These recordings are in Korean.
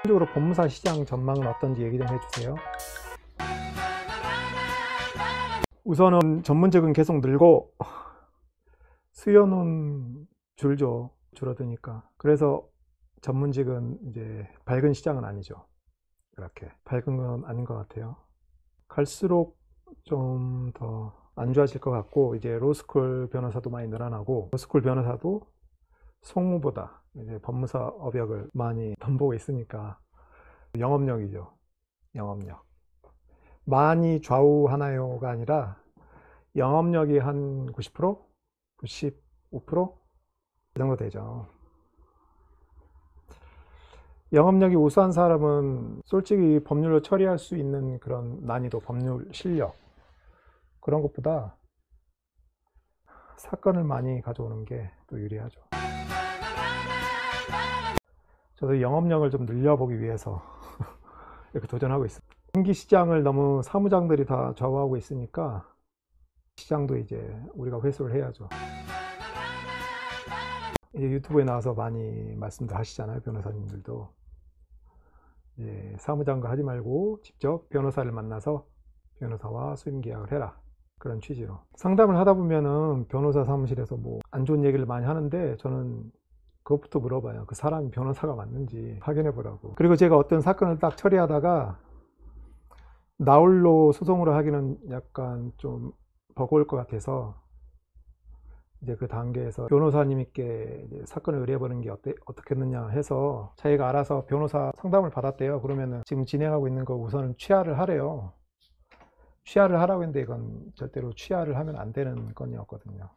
전반적으로 법무사 시장 전망은 어떤지 얘기 좀 해주세요. 우선은 전문직은 계속 늘고 수요는 줄어드니까. 그래서 전문직은 이제 밝은 시장은 아니죠. 그렇게 밝은 건 아닌 것 같아요. 갈수록 좀 더 안 좋아질 것 같고, 이제 로스쿨 변호사도 많이 늘어나고, 로스쿨 변호사도 송무보다 이제 법무사 업역을 많이 덤보고 있으니까 영업력이죠. 영업력. 많이 좌우하나요가 아니라 영업력이 한 90%? 95%? 그 정도 되죠. 영업력이 우수한 사람은 솔직히 법률로 처리할 수 있는 그런 난이도, 법률 실력, 그런 것보다 사건을 많이 가져오는 게 또 유리하죠. 저도 영업력을 좀 늘려보기 위해서 이렇게 도전하고 있습니다. 신기 시장을 너무 사무장들이 다 좌우하고 있으니까 시장도 이제 우리가 회수를 해야죠. 이제 유튜브에 나와서 많이 말씀도 하시잖아요. 변호사님들도. 이제 사무장과 하지 말고 직접 변호사를 만나서 변호사와 수임 계약을 해라. 그런 취지로. 상담을 하다 보면은 변호사 사무실에서 뭐 안 좋은 얘기를 많이 하는데 저는 그것부터 물어봐요. 그 사람이 변호사가 맞는지 확인해 보라고. 그리고 제가 어떤 사건을 딱 처리하다가 나홀로 소송으로 하기는 약간 좀 버거울 것 같아서 이제 그 단계에서 변호사님께 이제 사건을 의뢰해보는 게 어떻겠느냐 해서 자기가 알아서 변호사 상담을 받았대요. 그러면은 지금 진행하고 있는 거 우선은 취하를 하래요. 취하를 하라고 했는데 이건 절대로 취하를 하면 안 되는 건이었거든요.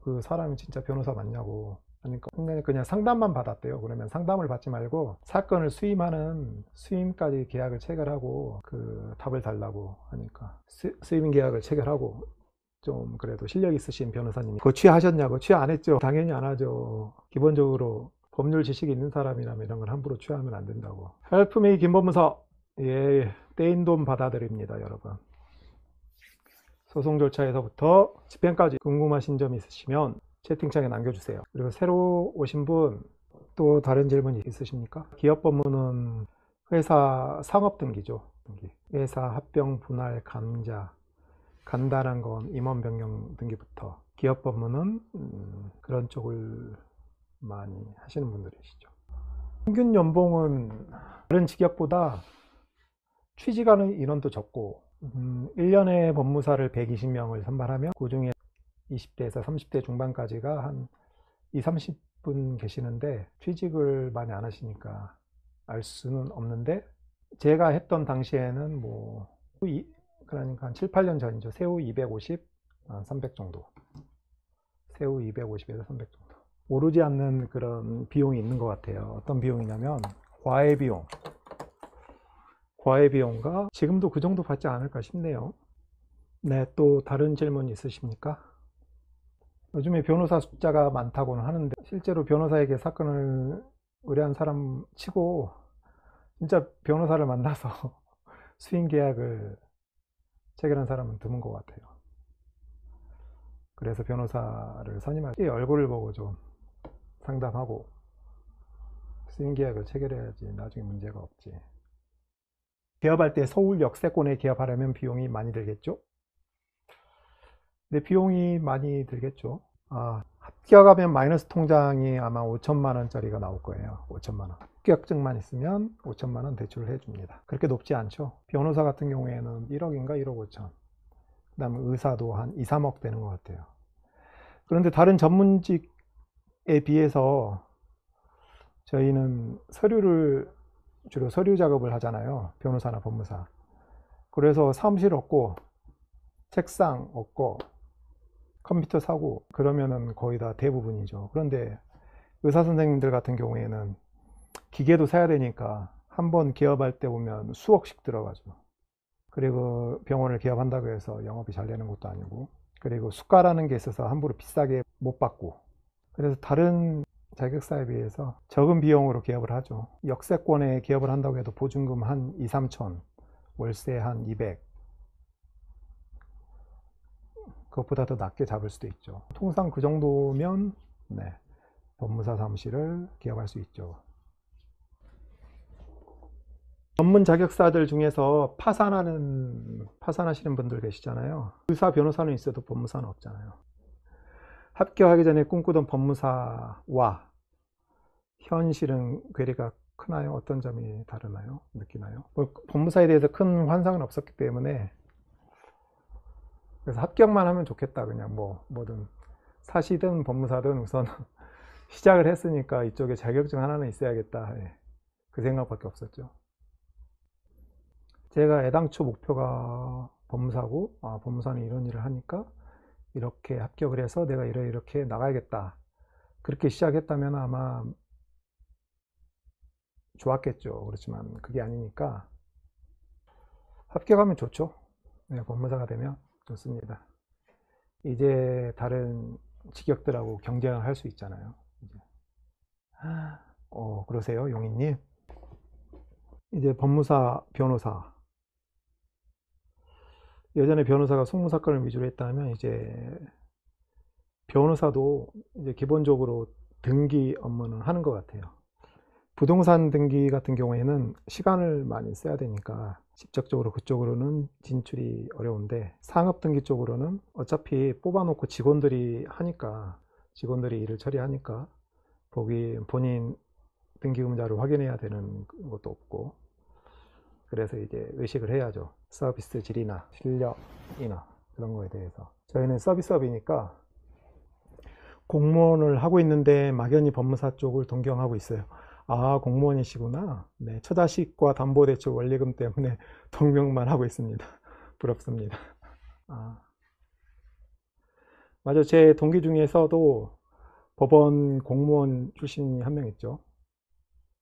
그 사람이 진짜 변호사 맞냐고 하니까 그냥 상담만 받았대요. 그러면 상담을 받지 말고 사건을 수임하는 수임까지 계약을 체결하고 그 답을 달라고 하니까 수임 계약을 체결하고, 좀 그래도 실력 있으신 변호사님이 그거 취하하셨냐고. 취하 안 했죠. 당연히 안 하죠. 기본적으로 법률 지식이 있는 사람이라면 이런 걸 함부로 취하면 안 된다고. 헬프미 김법무사, 예, 떼인 돈 받아드립니다, 여러분. 소송 절차에서부터 집행까지 궁금하신 점 있으시면 채팅창에 남겨주세요. 그리고 새로 오신 분 또 다른 질문 있으십니까? 기업 법무는 회사 상업등기죠. 회사 합병, 분할, 감자, 간단한 건 임원 변경 등기부터. 기업 법무는 그런 쪽을 많이 하시는 분들이시죠. 평균 연봉은 다른 직업보다 취직하는 인원도 적고, 1년에 법무사를 120명을 선발하면 그 중에 20대에서 30대 중반까지가 한 2, 30분 계시는데 취직을 많이 안 하시니까 알 수는 없는데, 제가 했던 당시에는 뭐 그러니까 한 7, 8년 전이죠. 세후 250, 300 정도. 세후 250에서 300 정도. 오르지 않는 그런 비용이 있는 것 같아요. 어떤 비용이냐면 과외비용. 과외비용과 지금도 그 정도 받지 않을까 싶네요. 네, 또 다른 질문 있으십니까? 요즘에 변호사 숫자가 많다고는 하는데 실제로 변호사에게 사건을 의뢰한 사람 치고 진짜 변호사를 만나서 수임 계약을 체결한 사람은 드문 것 같아요. 그래서 변호사를 선임할 때 얼굴을 보고 좀 상담하고 수임 계약을 체결해야지 나중에 문제가 없지. 개업할 때 서울 역세권에 개업하려면 비용이 많이 들겠죠? 네, 비용이 많이 들겠죠. 합격하면 마이너스 통장이 아마 5천만 원짜리가 나올 거예요. 5천만 원. 합격증만 있으면 5천만 원 대출을 해줍니다. 그렇게 높지 않죠. 변호사 같은 경우에는 1억인가 1억 5천. 그 다음에 의사도 한 2, 3억 되는 것 같아요. 그런데 다른 전문직에 비해서 저희는 주로 서류 작업을 하잖아요. 변호사나 법무사. 그래서 사무실 없고 책상 없고 컴퓨터 사고 그러면은 거의 다 대부분이죠. 그런데 의사 선생님들 같은 경우에는 기계도 사야 되니까 한번 개업할 때 보면 수억씩 들어가죠. 그리고 병원을 개업한다고 해서 영업이 잘 되는 것도 아니고, 그리고 수가라는 게 있어서 함부로 비싸게 못 받고, 그래서 다른 자격사에 비해서 적은 비용으로 개업을 하죠. 역세권에 개업을 한다고 해도 보증금 한 2, 3천, 월세 한 200, 그것보다 더 낮게 잡을 수도 있죠. 통상 그 정도면 네, 법무사 사무실을 개업할 수 있죠. 전문 자격사들 중에서 파산하시는 분들 계시잖아요. 의사, 변호사는 있어도 법무사는 없잖아요. 합격하기 전에 꿈꾸던 법무사와 현실은 괴리가 크나요? 어떤 점이 다르나요? 느끼나요? 법무사에 대해서 큰 환상은 없었기 때문에, 그래서 합격만 하면 좋겠다. 그냥 뭐든 사시든 법무사든 우선 시작을 했으니까 이쪽에 자격증 하나는 있어야겠다. 그 생각밖에 없었죠. 제가 애당초 목표가 법무사고, 법무사는 이런 일을 하니까 이렇게 합격을 해서 내가 이렇게 나가야겠다. 그렇게 시작했다면 아마 좋았겠죠. 그렇지만 그게 아니니까 합격하면 좋죠. 네, 법무사가 되면 좋습니다. 이제 다른 직역들하고 경쟁을 할 수 있잖아요. 그러세요, 용인님? 이제 법무사, 변호사. 예전에 변호사가 송무사건을 위주로 했다면 이제 변호사도 이제 기본적으로 등기 업무는 하는 것 같아요. 부동산 등기 같은 경우에는 시간을 많이 써야 되니까 직접적으로 그쪽으로는 진출이 어려운데, 상업 등기 쪽으로는 어차피 뽑아놓고 직원들이 일을 처리하니까 본인 등기 의무자를 확인해야 되는 것도 없고, 그래서 이제 의식을 해야죠. 서비스 질이나 실력이나 그런 거에 대해서. 저희는 서비스업이니까 공무원을 하고 있는데 막연히 법무사 쪽을 동경하고 있어요. 공무원이시구나. 네, 처자식과 담보대출 원리금 때문에 동경만 하고 있습니다. 부럽습니다. 맞아, 제 동기 중에서도 법원 공무원 출신이 한 명 있죠.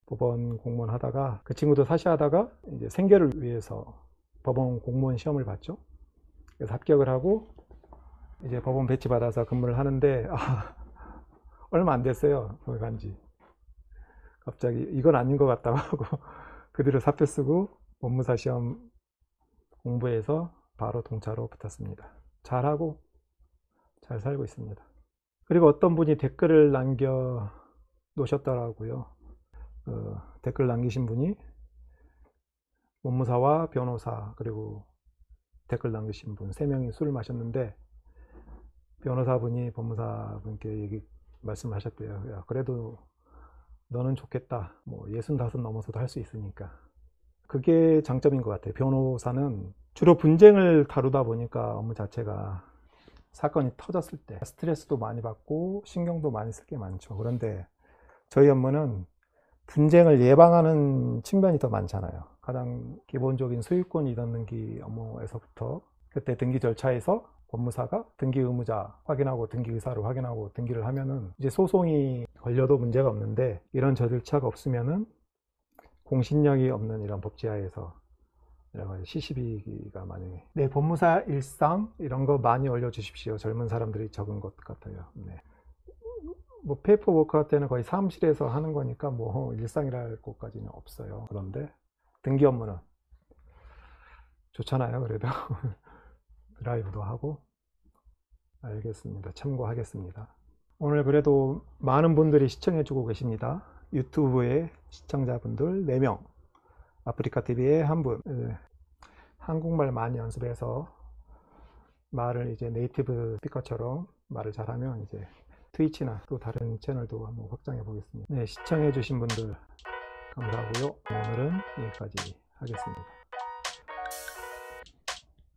법원 공무원 하다가, 그 친구도 사시하다가 이제 생계를 위해서 법원 공무원 시험을 봤죠. 그래서 합격을 하고 이제 법원 배치 받아서 근무를 하는데, 얼마 안 됐어요. 거기 간지. 갑자기 이건 아닌 것 같다고 하고 그 뒤로 사표 쓰고 법무사 시험 공부해서 바로 동차로 붙었습니다. 잘하고 잘 살고 있습니다. 그리고 어떤 분이 댓글을 남겨 놓으셨더라고요. 댓글 남기신 분이 법무사와 변호사, 그리고 댓글 남기신 분 3명이 술을 마셨는데, 변호사분이 법무사분께 말씀하셨대요. 야, 그래도 너는 좋겠다. 65 넘어서도 할 수 있으니까. 그게 장점인 것 같아요. 변호사는 주로 분쟁을 다루다 보니까 업무 자체가 사건이 터졌을 때 스트레스도 많이 받고 신경도 많이 쓸 게 많죠. 그런데 저희 업무는 분쟁을 예방하는 측면이 더 많잖아요. 가장 기본적인 소유권 이전 등기 업무에서부터, 그때 등기 절차에서 법무사가 등기 의무자 확인하고 등기 의사를 확인하고 등기를 하면은 이제 소송이 걸려도 문제가 없는데, 이런 절차가 없으면은 공신력이 없는 이런 법제하에서 여러 가지 시시비가 많이. 네, 법무사 일상 이런 거 많이 올려주십시오. 젊은 사람들이 적은 것 같아요. 네. 페이퍼워크 할 때는 거의 사무실에서 하는 거니까 일상이랄 것까지는 없어요. 그런데 등기 업무는 좋잖아요. 그래도 드라이브도 하고. 알겠습니다. 참고하겠습니다. 오늘 그래도 많은 분들이 시청해 주고 계십니다. 유튜브의 시청자분들 4명, 아프리카TV의 1분. 한국말 많이 연습해서 말을 이제 네이티브 스피커처럼 말을 잘하면 이제 트위치나 또 다른 채널도 한번 확장해 보겠습니다. 네, 시청해 주신 분들 감사하고요. 오늘은 여기까지 하겠습니다.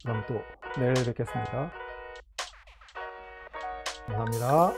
그럼 또 내일 뵙겠습니다. 감사합니다.